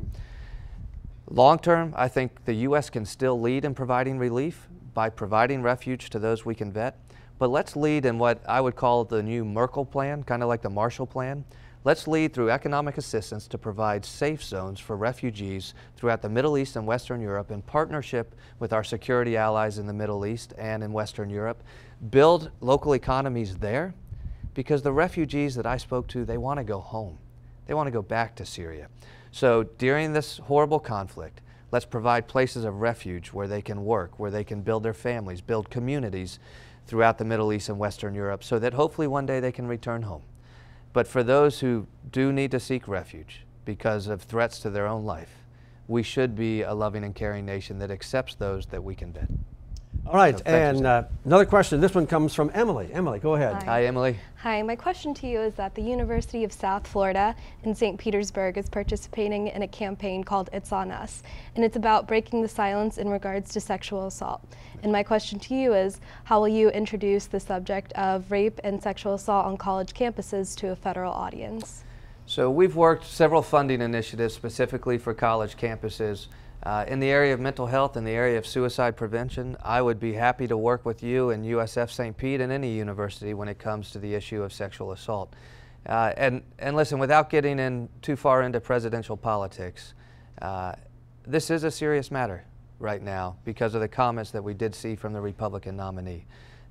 Long term, I think the U.S. can still lead in providing relief by providing refuge to those we can vet. But let's lead in what I would call the new Merkel plan, kind of like the Marshall Plan. Let's lead through economic assistance to provide safe zones for refugees throughout the Middle East and Western Europe in partnership with our security allies in the Middle East and in Western Europe. Build local economies there, because the refugees that I spoke to, they want to go home. They want to go back to Syria. So during this horrible conflict, let's provide places of refuge where they can work, where they can build their families, build communities throughout the Middle East and Western Europe, so that hopefully one day they can return home. But for those who do need to seek refuge because of threats to their own life, we should be a loving and caring nation that accepts those that we can vet. All right, and another question. This one comes from Emily. Emily, go ahead. Hi, Emily. Hi, my question to you is that the University of South Florida in St. Petersburg is participating in a campaign called It's On Us, and it's about breaking the silence in regards to sexual assault. And my question to you is, how will you introduce the subject of rape and sexual assault on college campuses to a federal audience? So we've worked several funding initiatives specifically for college campuses. In the area of mental health, in the area of suicide prevention, I would be happy to work with you and USF St. Pete and any university when it comes to the issue of sexual assault. And listen, without getting in too far into presidential politics, this is a serious matter right now because of the comments that we did see from the Republican nominee.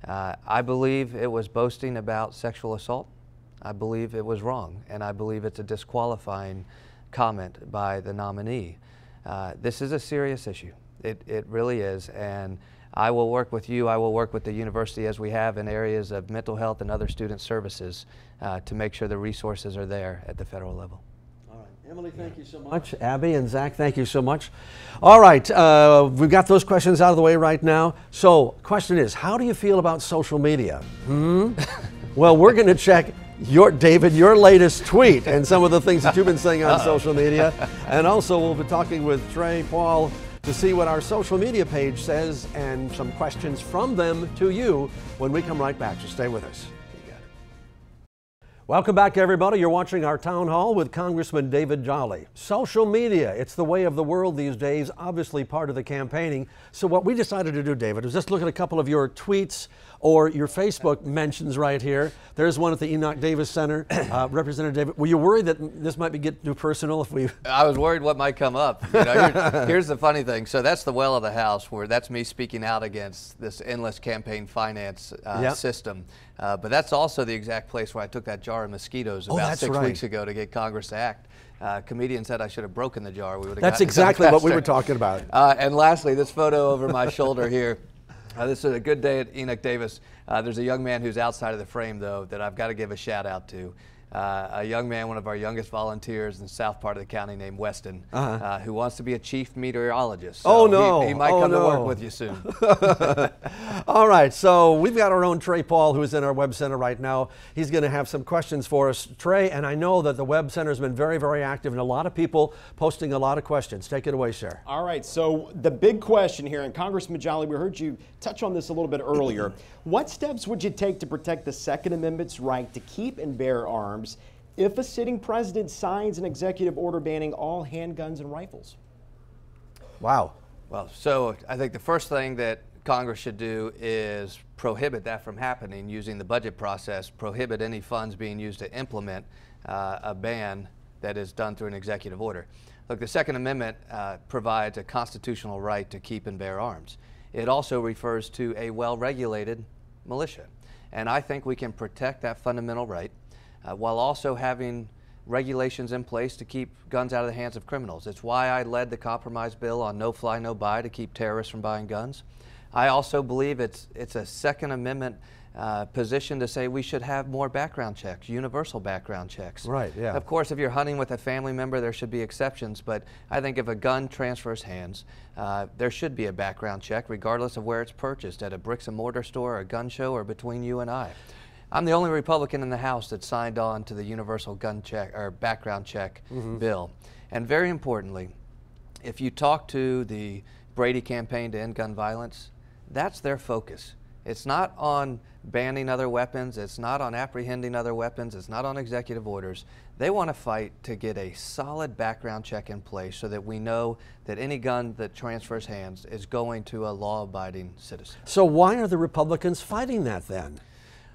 I believe it was boasting about sexual assault. I believe it was wrong, and I believe it's a disqualifying comment by the nominee. This is a serious issue. It really is, and I will work with you, I will work with the university as we have in areas of mental health and other student services to make sure the resources are there at the federal level. All right, Emily, thank you so much. Abby and Zach, thank you so much. All right, we've got those questions out of the way right now. So, question is, how do you feel about social media? Well, we're going to check David, your latest tweet and some of the things that you've been saying on social media. And also we'll be talking with Trey Paul to see what our social media page says and some questions from them to you when we come right back. So stay with us. Welcome back, everybody. You're watching our town hall with Congressman David Jolly. Social media, it's the way of the world these days, obviously part of the campaigning. So what we decided to do, David, was just look at a couple of your tweets or your Facebook mentions right here. There's one at the Enoch Davis Center. Representative David, were you worried that this might be getting too personal if we... I was worried what might come up. You know, here's the funny thing. So that's the well of the house, where that's me speaking out against this endless campaign finance system. But that's also the exact place where I took that jar of mosquitoes about 6 weeks ago to get Congress to act. Comedian said I should have broken the jar. We would have. That's exactly what we were talking about. And lastly, this photo over my shoulder here. This is a good day at Enoch Davis. There's a young man who's outside of the frame, though, that I've got to give a shout out to. A young man, one of our youngest volunteers in the south part of the county named Weston, who wants to be a chief meteorologist. So oh, no. He might come to work with you soon. All right, so we've got our own Trey Paul, who's in our Web Center right now. He's going to have some questions for us. Trey, and I know that the Web Center has been very, very active, and a lot of people posting a lot of questions. Take it away, sir. All right, so the big question here, and Congressman Jolly, we heard you touch on this a little bit earlier. What steps would you take to protect the Second Amendment's right to keep and bear arms if a sitting president signs an executive order banning all handguns and rifles? Wow. Well, so I think the first thing that Congress should do is prohibit that from happening using the budget process, prohibit any funds being used to implement a ban that is done through an executive order. Look, the Second Amendment provides a constitutional right to keep and bear arms. It also refers to a well-regulated militia. And I think we can protect that fundamental right while also having regulations in place to keep guns out of the hands of criminals. It's why I led the compromise bill on no fly, no buy to keep terrorists from buying guns. I also believe it's a Second Amendment position to say we should have more background checks, universal background checks. Right, yeah. Of course, if you're hunting with a family member, there should be exceptions, but I think if a gun transfers hands, there should be a background check regardless of where it's purchased, at a bricks and mortar store, or a gun show, or between you and I. I'm the only Republican in the House that signed on to the universal gun check or background check bill. And very importantly, if you talk to the Brady campaign to end gun violence, that's their focus. It's not on banning other weapons, it's not on apprehending other weapons, it's not on executive orders. They want to fight to get a solid background check in place so that we know that any gun that transfers hands is going to a law-abiding citizen. So why are the Republicans fighting that then?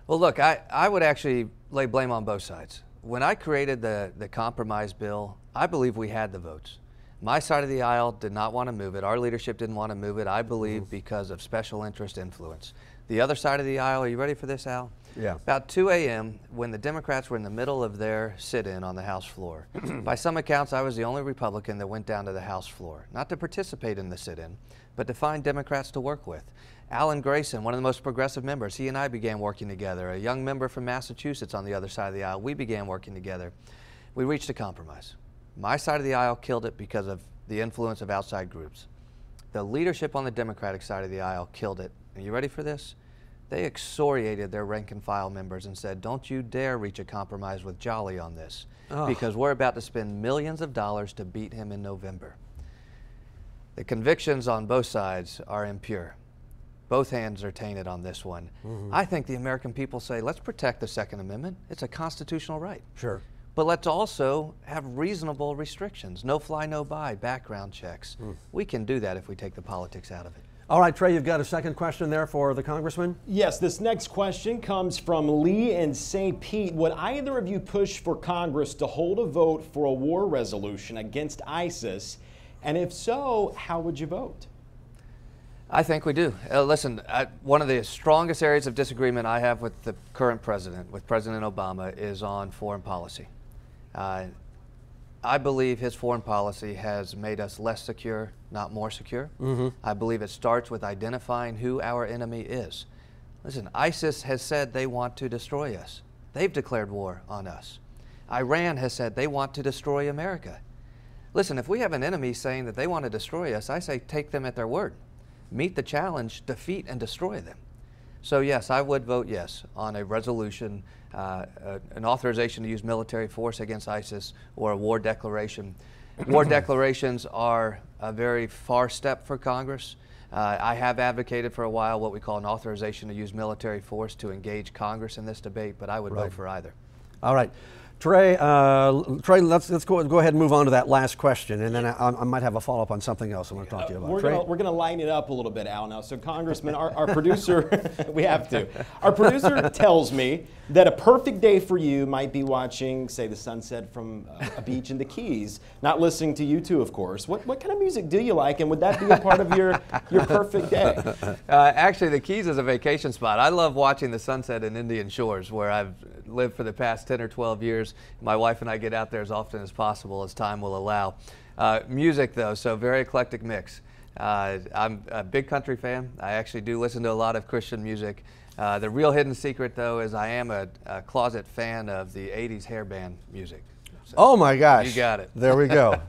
Well, look, I would actually lay blame on both sides. When I created the compromise bill, I believe we had the votes. My side of the aisle did not want to move it. Our leadership didn't want to move it, I believe, because of special interest influence. The other side of the aisle, are you ready for this, Al? Yeah. About 2 a.m., when the Democrats were in the middle of their sit-in on the House floor, by some accounts, I was the only Republican that went down to the House floor, not to participate in the sit-in, but to find Democrats to work with. Alan Grayson, one of the most progressive members, he and I began working together. A young member from Massachusetts on the other side of the aisle, we began working together. We reached a compromise. My side of the aisle killed it because of the influence of outside groups. The leadership on the Democratic side of the aisle killed it. Are you ready for this? They excoriated their rank and file members and said, don't you dare reach a compromise with Jolly on this, because we're about to spend millions of dollars to beat him in November. The convictions on both sides are impure. Both hands are tainted on this one. I think the American people say, let's protect the Second Amendment. It's a constitutional right. Sure. But let's also have reasonable restrictions. No fly, no buy, background checks. We can do that if we take the politics out of it. All right, Trey, you've got a second question there for the congressman? Yes, this next question comes from Lee in St. Pete. Would either of you push for Congress to hold a vote for a war resolution against ISIS? And if so, how would you vote? I think we do. Listen, one of the strongest areas of disagreement I have with the current president, with President Obama, is on foreign policy. I believe his foreign policy has made us less secure, not more secure. I believe it starts with identifying who our enemy is. Listen, ISIS has said they want to destroy us. They've declared war on us. Iran has said they want to destroy America. Listen, if we have an enemy saying that they want to destroy us, I say take them at their word. Meet the challenge, defeat and destroy them. So yes, I would vote yes on a resolution, an authorization to use military force against ISIS, or a war declaration. War declarations are a very far step for Congress. I have advocated for a while what we call an authorization to use military force to engage Congress in this debate, but I would vote for either. All right. Trey, let's go ahead and move on to that last question, and then I might have a follow-up on something else I want to talk to you about. We're going to line it up a little bit, Al, now. So, Congressman, our producer, we have to. Our producer tells me that a perfect day for you might be watching, say, the sunset from a beach in the Keys, not listening to U2, of course. What kind of music do you like, and would that be a part of your perfect day? Actually, the Keys is a vacation spot. I love watching the sunset in Indian Shores, where I've lived for the past 10 or 12 years. My wife and I get out there as often as possible as time will allow. Music though, so very eclectic mix. I'm a big country fan. I actually do listen to a lot of Christian music. The real hidden secret though is I am a closet fan of the 80s hair band music. So, oh my gosh. You got it. There we go.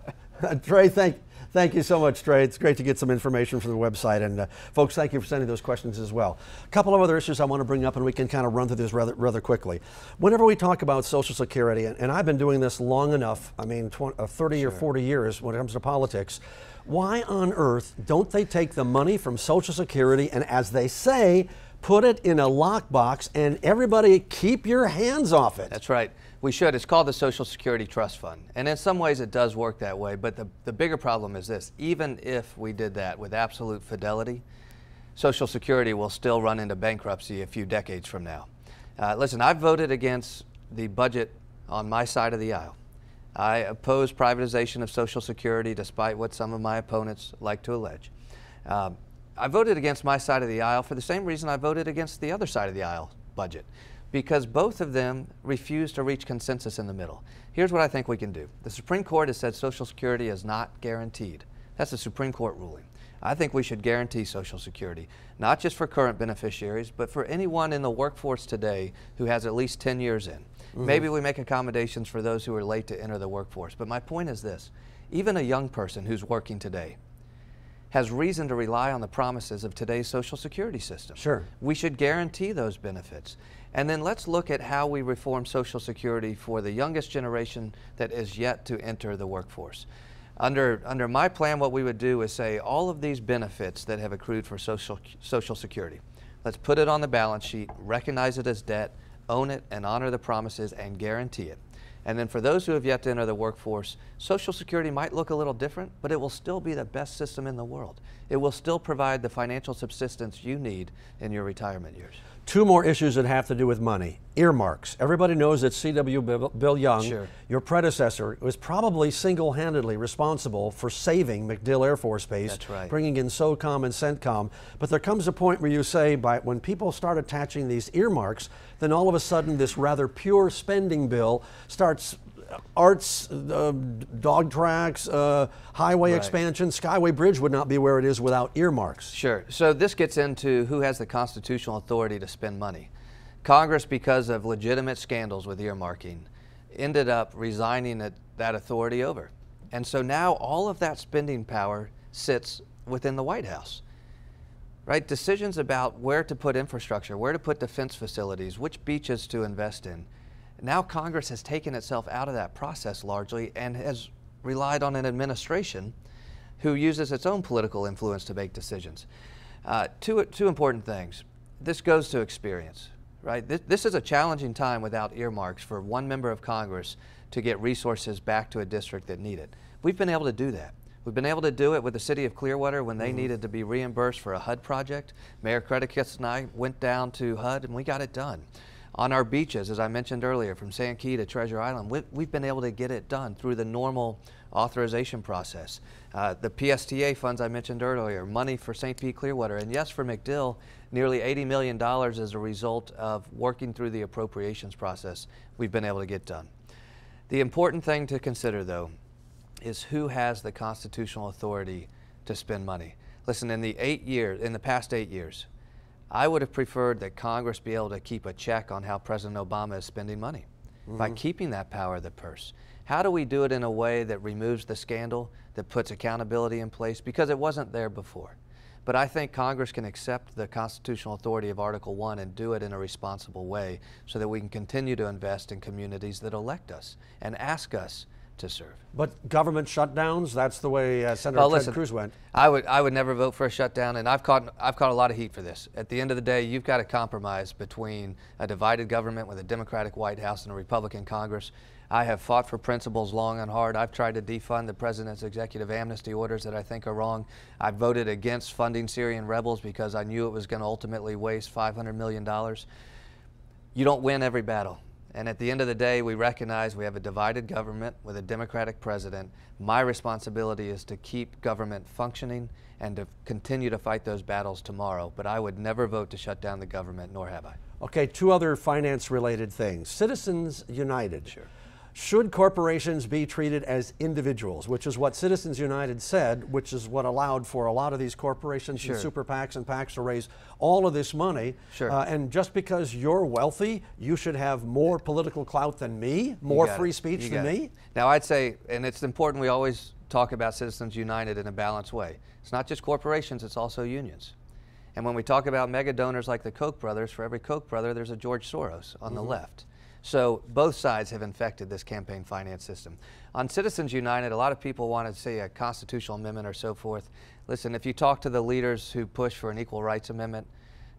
Trey, thank you so much, Trey. It's great to get some information from the website. And folks, thank you for sending those questions as well. A couple of other issues I want to bring up, and we can kind of run through this rather quickly. Whenever we talk about Social Security, and I've been doing this long enough, I mean 30 or 40 years when it comes to politics, why on earth don't they take the money from Social Security and, as they say, put it in a lockbox and everybody keep your hands off it? That's right. We should. It's called the Social Security Trust Fund. And in some ways it does work that way, but the bigger problem is this. Even if we did that with absolute fidelity, Social Security will still run into bankruptcy a few decades from now. Listen, I've voted against the budget on my side of the aisle. I oppose privatization of Social Security despite what some of my opponents like to allege. I voted against my side of the aisle for the same reason I voted against the other side of the aisle budget, because both of them refuse to reach consensus in the middle. Here's what I think we can do. The Supreme Court has said Social Security is not guaranteed. That's a Supreme Court ruling. I think we should guarantee Social Security, not just for current beneficiaries, but for anyone in the workforce today who has at least 10 years in. Maybe we make accommodations for those who are late to enter the workforce. But my point is this, even a young person who's working today has reason to rely on the promises of today's Social Security system. Sure. We should guarantee those benefits. And then let's look at how we reform Social Security for the youngest generation that is yet to enter the workforce. Under my plan, what we would do is say all of these benefits that have accrued for Social Security, let's put it on the balance sheet, recognize it as debt, own it and honor the promises and guarantee it. And then for those who have yet to enter the workforce, Social Security might look a little different, but it will still be the best system in the world. It will still provide the financial subsistence you need in your retirement years. Two more issues that have to do with money. Earmarks. Everybody knows that C.W. Bill Young, Sure. your predecessor, was probably single-handedly responsible for saving MacDill Air Force Base, That's right. bringing in SOCOM and CENTCOM. But there comes a point where you say, when people start attaching these earmarks, then all of a sudden this rather pure spending bill starts arts, dog tracks, highway expansion. Skyway Bridge would not be where it is without earmarks. Sure. So this gets into who has the constitutional authority to spend money. Congress, because of legitimate scandals with earmarking, ended up resigning that authority over. And so now all of that spending power sits within the White House. Right? Decisions about where to put infrastructure, where to put defense facilities, which beaches to invest in. Now Congress has taken itself out of that process largely and has relied on an administration who uses its own political influence to make decisions. Two important things. This goes to experience, right? This is a challenging time without earmarks for one member of Congress to get resources back to a district that need it. We've been able to do that. We've been able to do it with the city of Clearwater when they needed to be reimbursed for a HUD project. Mayor Creticus and I went down to HUD and we got it done. On our beaches, as I mentioned earlier, from Sand Key to Treasure Island, we've been able to get it done through the normal authorization process. The PSTA funds I mentioned earlier, money for St. Pete Clearwater, and yes, for MacDill, nearly $80 million as a result of working through the appropriations process we've been able to get done. The important thing to consider, though, is who has the constitutional authority to spend money. Listen, in the past 8 years, I would have preferred that Congress be able to keep a check on how President Obama is spending money by keeping that power of the purse. How do we do it in a way that removes the scandal, that puts accountability in place? Because it wasn't there before. But I think Congress can accept the constitutional authority of Article 1 and do it in a responsible way so that we can continue to invest in communities that elect us and ask us to serve. But government shutdowns, that's the way Senator Ted Cruz went. I would never vote for a shutdown, and I've caught a lot of heat for this. At the end of the day, you've got to compromise between a divided government with a Democratic White House and a Republican Congress. I have fought for principles long and hard. I've tried to defund the president's executive amnesty orders that I think are wrong. I voted against funding Syrian rebels because I knew it was going to ultimately waste $500 million. You don't win every battle. And at the end of the day, we recognize we have a divided government with a Democratic president. My responsibility is to keep government functioning and to continue to fight those battles tomorrow. But I would never vote to shut down the government, nor have I. Okay, two other finance-related things. Citizens United. Sure. Should corporations be treated as individuals, which is what Citizens United said, which is what allowed for a lot of these corporations and super PACs and PACs to raise all of this money. Sure. And just because you're wealthy, you should have more political clout than me, more free speech than me? Now I'd say, and it's important we always talk about Citizens United in a balanced way. It's not just corporations, it's also unions. And when we talk about mega donors like the Koch brothers, for every Koch brother, there's a George Soros on the left. So both sides have infected this campaign finance system. On Citizens United, a lot of people want to see a constitutional amendment or so forth. Listen, if you talk to the leaders who push for an equal rights amendment,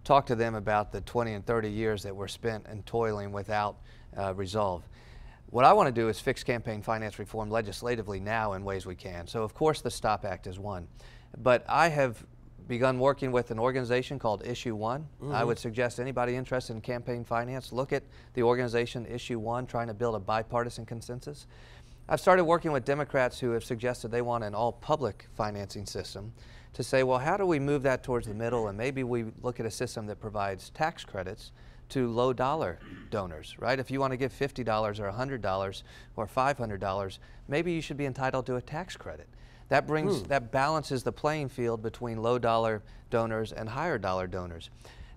talk to them about the 20 and 30 years that were spent in toiling without resolve. What I want to do is fix campaign finance reform legislatively now in ways we can. So of course the STOP Act is one. But I have begun working with an organization called Issue One. I would suggest anybody interested in campaign finance, look at the organization Issue One, trying to build a bipartisan consensus. I've started working with Democrats who have suggested they want an all-public financing system to say, well, how do we move that towards the middle, and maybe we look at a system that provides tax credits to low-dollar donors, right? If you want to give $50 or $100 or $500, maybe you should be entitled to a tax credit. That brings, that balances the playing field between low-dollar donors and higher-dollar donors.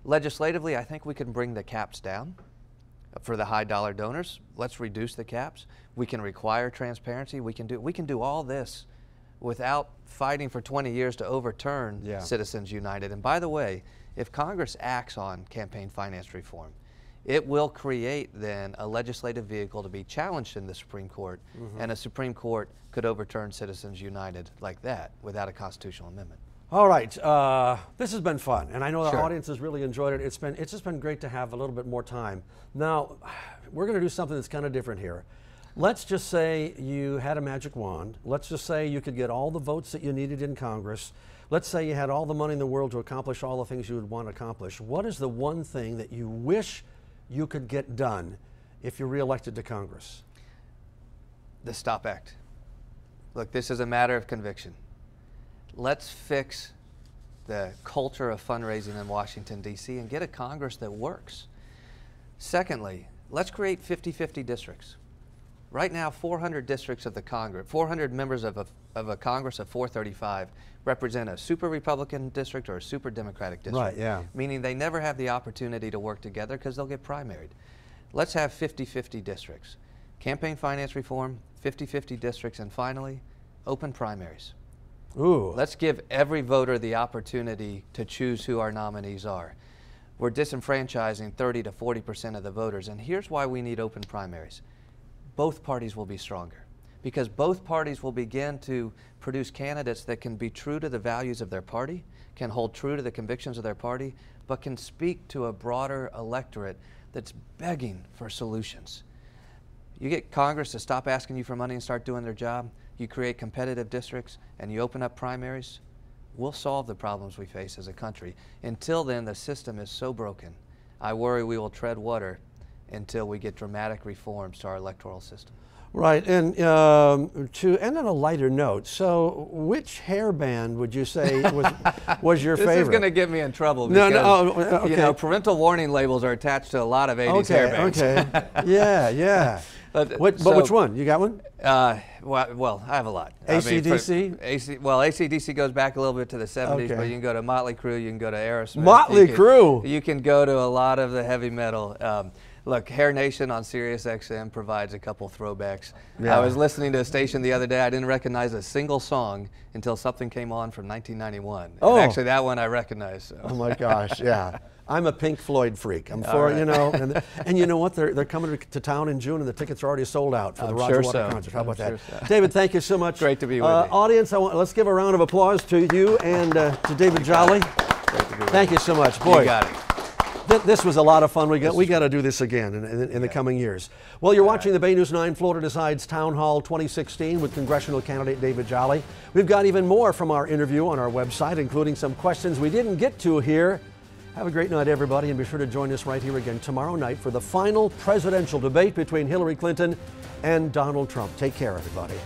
Legislatively, I think we can bring the caps down for the high-dollar donors. Let's reduce the caps. We can require transparency. We can do all this without fighting for 20 years to overturn Citizens United. And by the way, if Congress acts on campaign finance reform, it will create then a legislative vehicle to be challenged in the Supreme Court, and a Supreme Court could overturn Citizens United like that without a constitutional amendment. All right, this has been fun, and I know the audience has really enjoyed it. It's just been great to have a little bit more time. Now, we're going to do something that's kind of different here. Let's just say you had a magic wand. Let's just say you could get all the votes that you needed in Congress. Let's say you had all the money in the world to accomplish all the things you would want to accomplish. What is the one thing that you wish you could get done if you're reelected to Congress? The STOP Act. Look, this is a matter of conviction. Let's fix the culture of fundraising in Washington, D.C. and get a Congress that works. Secondly, let's create 50-50 districts. Right now, 400 districts of the Congress, 400 members of a Congress of 435 represent a super Republican district or a super Democratic district. Right, meaning they never have the opportunity to work together because they'll get primaried. Let's have 50-50 districts. Campaign finance reform, 50-50 districts, and finally, open primaries. Ooh. Let's give every voter the opportunity to choose who our nominees are. We're disenfranchising 30 to 40% of the voters, and here's why we need open primaries. Both parties will be stronger because both parties will begin to produce candidates that can be true to the values of their party, can hold true to the convictions of their party, but can speak to a broader electorate that's begging for solutions. You get Congress to stop asking you for money and start doing their job, you create competitive districts, and you open up primaries, we'll solve the problems we face as a country. Until then, the system is so broken, I worry we will tread water until we get dramatic reforms to our electoral system. Right, and to end on a lighter note, so which hairband would you say was your favorite? This is going to get me in trouble because you know, parental warning labels are attached to a lot of 80s hairbands. Okay, yeah. But which one? You got one? Well, I have a lot. AC/DC? AC/DC goes back a little bit to the 70s, but you can go to Motley Crue, you can go to Aerosmith. Motley Crue? You can go to a lot of the heavy metal. Look, Hair Nation on Sirius XM provides a couple throwbacks. I was listening to a station the other day. I didn't recognize a single song until something came on from 1991. And actually, that one I recognize. So. Oh my gosh, yeah. I'm a Pink Floyd freak. I'm for you know, and you know what? They're coming to town in June, and the tickets are already sold out for the Roger Waters concert. How about that? David, thank you so much. Great to be with you. Audience, let's give a round of applause to you and to David Jolly. Thank you so much, boy. You got it. This was a lot of fun. We got to do this again in the coming years. Well, you're watching the Bay News 9 Florida Decides Town Hall 2016 with congressional candidate David Jolly. We've got even more from our interview on our website, including some questions we didn't get to here Have a great night, everybody, and be sure to join us right here again tomorrow night for the final presidential debate between Hillary Clinton and Donald Trump. Take care, everybody.